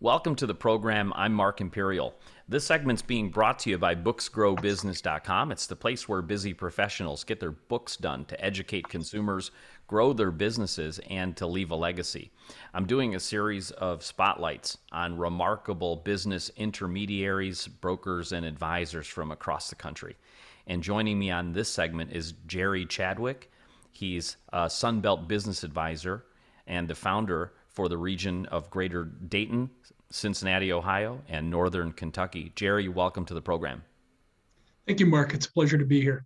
Welcome to the program. I'm Mark Imperial. This segment's being brought to you by booksgrowbusiness.com. It's the place where busy professionals get their books done to educate consumers, grow their businesses, and to leave a legacy. I'm doing a series of spotlights on remarkable business intermediaries, brokers, and advisors from across the country. And joining me on this segment is Gerry Chadwick. He's a Sunbelt business advisor and the founder for the region of Greater Dayton, Cincinnati, Ohio, and Northern Kentucky. Gerry, welcome to the program. Thank you, Mark. It's a pleasure to be here.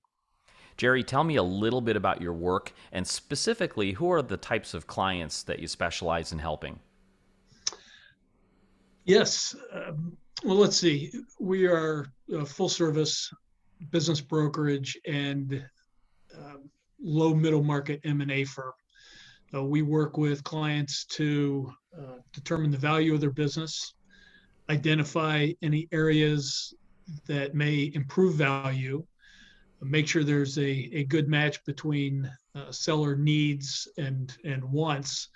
Gerry, tell me a little bit about your work and specifically who are the types of clients that you specialize in helping? Yes. Well, let's see. We are a full service business brokerage and low middle market M&A firm. We work with clients to determine the value of their business, identify any areas that may improve value, make sure there's a good match between seller needs and wants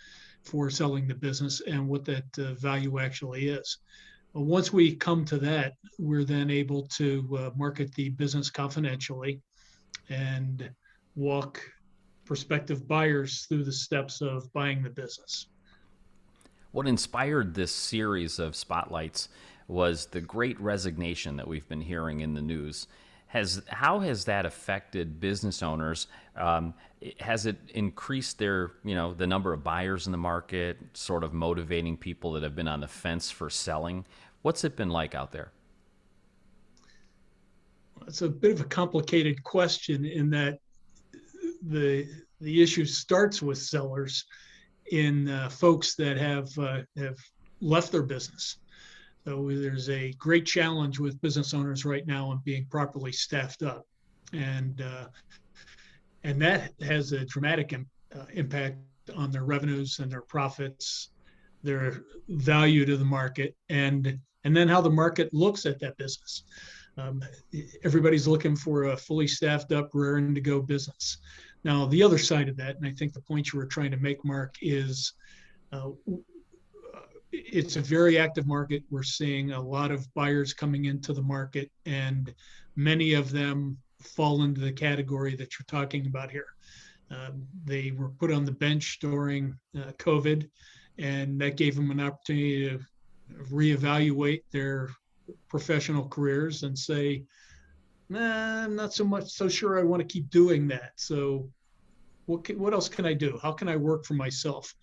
for selling the business and what that value actually is. Once we come to that, we're then able to market the business confidentially and walk prospective buyers through the steps of buying the business. What inspired this series of spotlights was the Great Resignation that we've been hearing in the news. How has that affected business owners? Has it increased the number of buyers in the market, sort of motivating people that have been on the fence for selling? What's it been like out there? It's a bit of a complicated question in that the issue starts with sellers in folks that have left their business. So there's a great challenge with business owners right now on being properly staffed up, and that has a dramatic impact on their revenues and their profits, their value to the market, and then how the market looks at that business. Um, Everybody's looking for a fully staffed up, raring to go business. Now, the other side of that, and I think the point you were trying to make, Mark, is uh, it's a very active market. We're seeing a lot of buyers coming into the market, and many of them fall into the category that you're talking about here. They were put on the bench during COVID, and that gave them an opportunity to reevaluate their professional careers and say, nah, I'm not so sure I want to keep doing that. So what else can I do? How can I work for myself?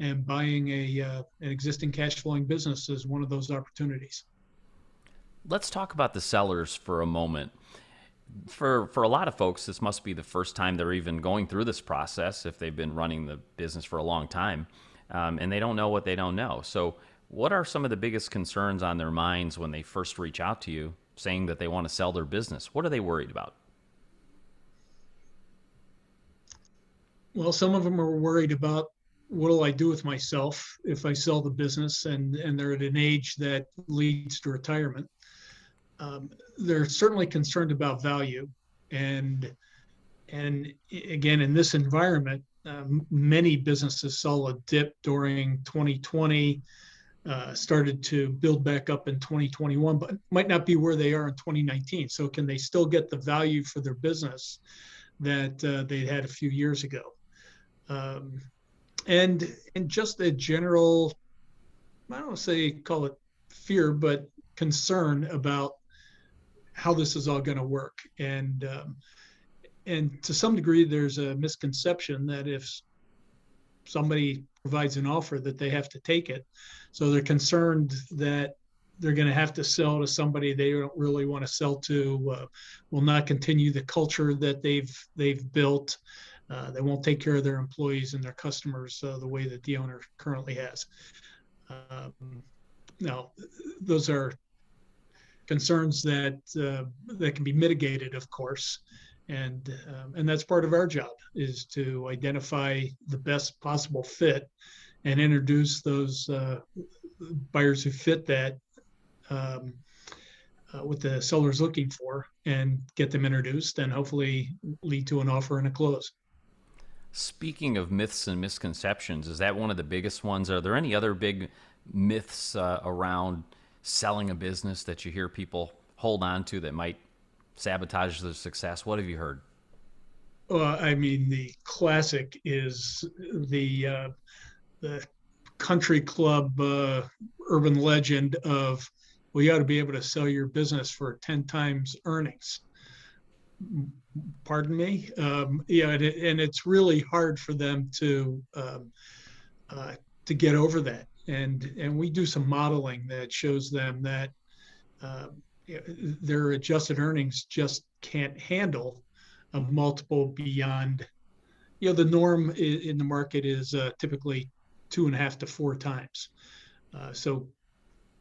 And buying an existing cash flowing business is one of those opportunities. Let's talk about the sellers for a moment. For a lot of folks, this must be the first time they're even going through this process if they've been running the business for a long time, and they don't know what they don't know. So, what are some of the biggest concerns on their minds when they first reach out to you saying that they want to sell their business? What are they worried about? Well, some of them are worried about what'll I do with myself if I sell the business, and they're at an age that leads to retirement. They're certainly concerned about value, and and again, in this environment, many businesses saw a dip during 2020, started to build back up in 2021, but might not be where they are in 2019. So can they still get the value for their business that they had a few years ago? Um, and just a general, I don't say call it fear, but concern about how this is all going to work. And to some degree, there's a misconception that if somebody provides an offer that they have to take it. So they're concerned that they're going to have to sell to somebody they don't really want to sell to, will not continue the culture that they've built. They won't take care of their employees and their customers the way that the owner currently has. Now, those are concerns that can be mitigated, of course, and that's part of our job is to identify the best possible fit and introduce those buyers who fit that um, what the seller's looking for and get them introduced and hopefully lead to an offer and a close. Speaking of myths and misconceptions, is that one of the biggest ones? Are there any other big myths around selling a business that you hear people hold on to that might sabotage their success? What have you heard? I mean, the classic is the country club urban legend of, well, you ought to be able to sell your business for 10 times earnings. Pardon me? Yeah, and it's really hard for them to get over that. And we do some modeling that shows them that uh, their adjusted earnings just can't handle a multiple beyond, the norm in the market is typically 2.5 to 4 times. So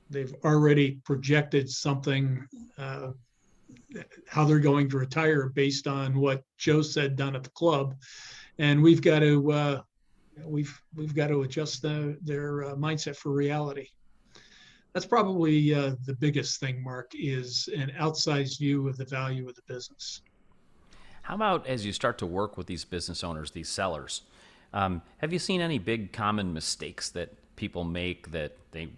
they've already projected something, uh, how they're going to retire based on what Joe said down at the club, and we've got to adjust their mindset for reality. That's probably the biggest thing, Mark, is an outsized view of the value of the business. How about as you start to work with these business owners, these sellers? Have you seen any big common mistakes that people make that they,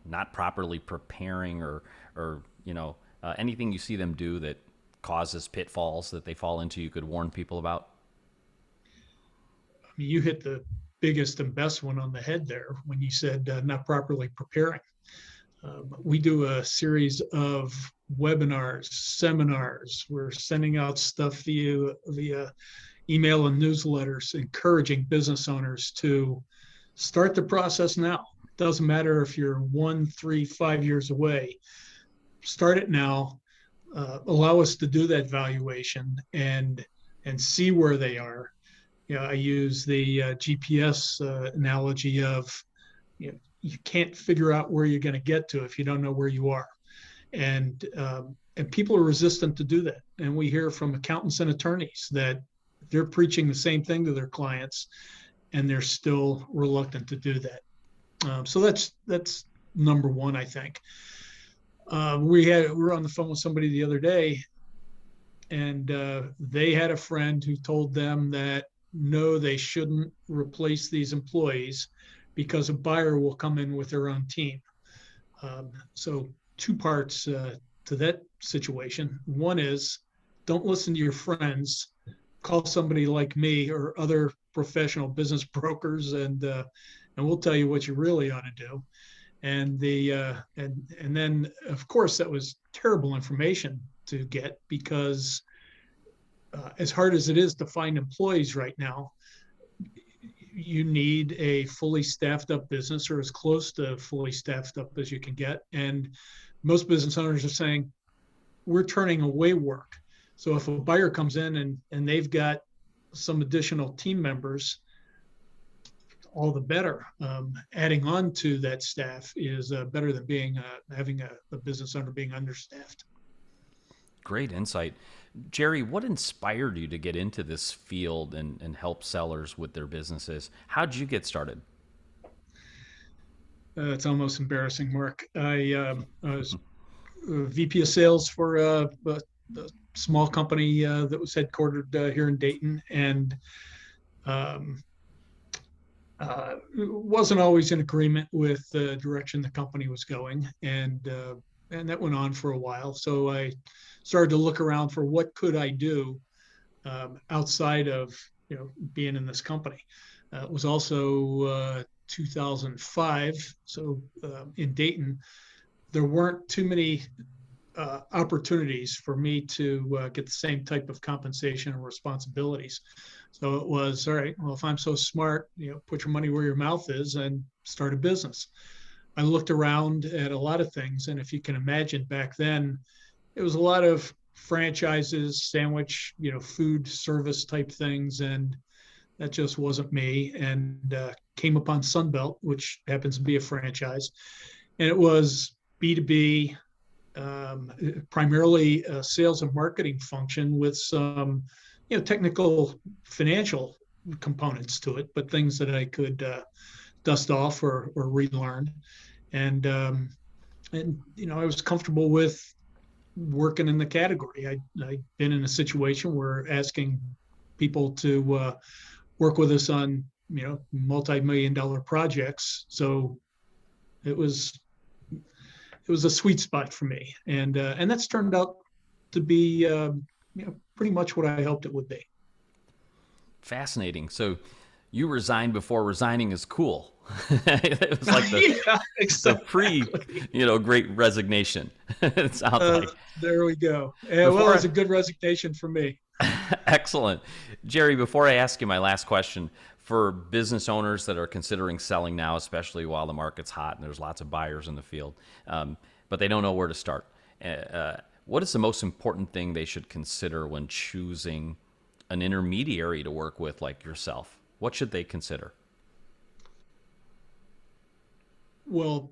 not properly preparing or anything you see them do that causes pitfalls that they fall into you could warn people about? I mean, you hit the biggest and best one on the head there when you said not properly preparing. We do a series of webinars, seminars. We're sending out stuff via email and newsletters, encouraging business owners to start the process now. It doesn't matter if you're 1, 3, 5 years away. Start it now. Allow us to do that valuation and see where they are. I use the GPS analogy of, you can't figure out where you're going to get to if you don't know where you are, and people are resistant to do that. And we hear from accountants and attorneys that they're preaching the same thing to their clients, and they're still reluctant to do that. So that's number one, I think. We were on the phone with somebody the other day, and they had a friend who told them that no, they shouldn't replace these employees because a buyer will come in with their own team. So two parts to that situation. One is, don't listen to your friends. Call somebody like me or other professional business brokers, and we'll tell you what you really ought to do. And then of course that was terrible information to get, because as hard as it is to find employees right now, you need a fully staffed up business, or as close to fully staffed up as you can get. And most business owners are saying, we're turning away work. So if a buyer comes in and they've got some additional team members, all the better. Adding on to that staff is better than having a business owner being understaffed. Great insight. Gerry, what inspired you to get into this field and help sellers with their businesses? How did you get started? It's almost embarrassing, Mark. I was VP of sales for a small company that was headquartered here in Dayton, and um, wasn't always in agreement with the direction the company was going, and that went on for a while. So I started to look around for what could I do outside of being in this company. It was also 2005, so in Dayton, there weren't too many opportunities for me to get the same type of compensation and responsibilities. So it was, all right, well, if I'm so smart, put your money where your mouth is and start a business. I looked around at a lot of things, and if you can imagine, back then, it was a lot of franchises, sandwich, food service type things, and that just wasn't me. And came upon Sunbelt, which happens to be a franchise, and it was B2B, primarily a sales and marketing function with some, technical financial components to it, but things that I could dust off or relearn. And I was comfortable with working in the category. I'd been in a situation where asking people to work with us on, multi-million-dollar projects. So it was a sweet spot for me, and that's turned out to be pretty much what I hoped it would be. Fascinating. So you resigned before resigning is cool. It was like Yeah, the exactly. pre, Great Resignation. It sounds like. There we go. Yeah, well, it Before was a good resignation for me. Excellent. Gerry, before I ask you my last question, for business owners that are considering selling now, especially while the market's hot and there's lots of buyers in the field, but they don't know where to start, what is the most important thing they should consider when choosing an intermediary to work with like yourself? What should they consider? Well,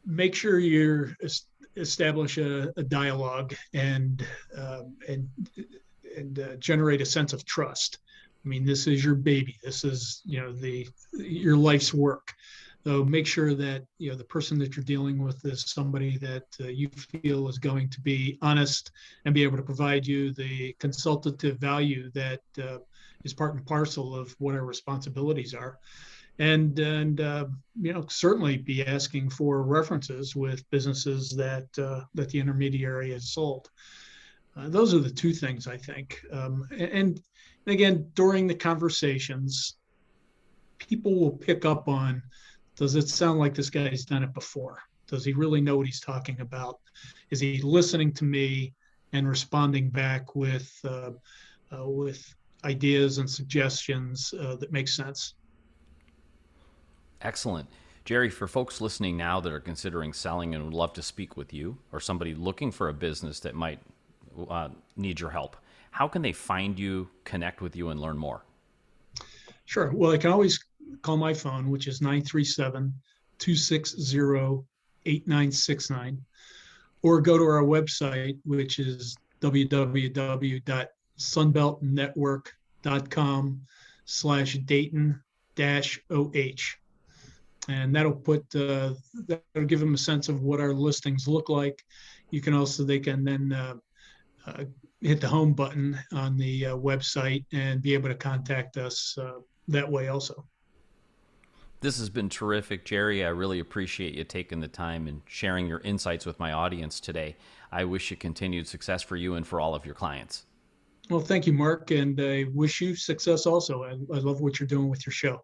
make sure you establish a dialogue and generate a sense of trust. I mean, this is your baby. This is your life's work. So make sure that the person that you're dealing with is somebody that you feel is going to be honest and be able to provide you the consultative value that is part and parcel of what our responsibilities are. And certainly be asking for references with businesses that the intermediary has sold. Those are the two things I think. And again, during the conversations, people will pick up on, does it sound like this guy's done it before? Does he really know what he's talking about? Is he listening to me and responding back with ideas and suggestions that make sense? Excellent. Gerry, for folks listening now that are considering selling and would love to speak with you, or somebody looking for a business that might need your help, how can they find you, connect with you, and learn more? Sure. Well, they can always call my phone, which is 937-260-8969, or go to our website, which is www.sunbeltnetwork.com/Dayton-OH. And that'll give them a sense of what our listings look like. They can then hit the home button on the website and be able to contact us that way also. This has been terrific, Gerry. I really appreciate you taking the time and sharing your insights with my audience today. I wish you continued success for you and for all of your clients. Well, thank you, Mark, and I wish you success also. I love what you're doing with your show.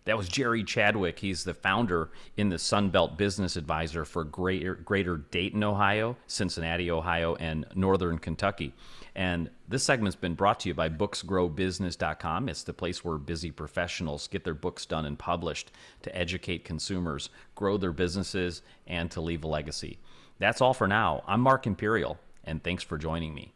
That was Gerry Chadwick. He's the founder in the Sunbelt Business Advisor for Greater Dayton, Ohio, Cincinnati, Ohio, and Northern Kentucky. And this segment's been brought to you by booksgrowbusiness.com. It's the place where busy professionals get their books done and published to educate consumers, grow their businesses, and to leave a legacy. That's all for now. I'm Mark Imperial, and thanks for joining me.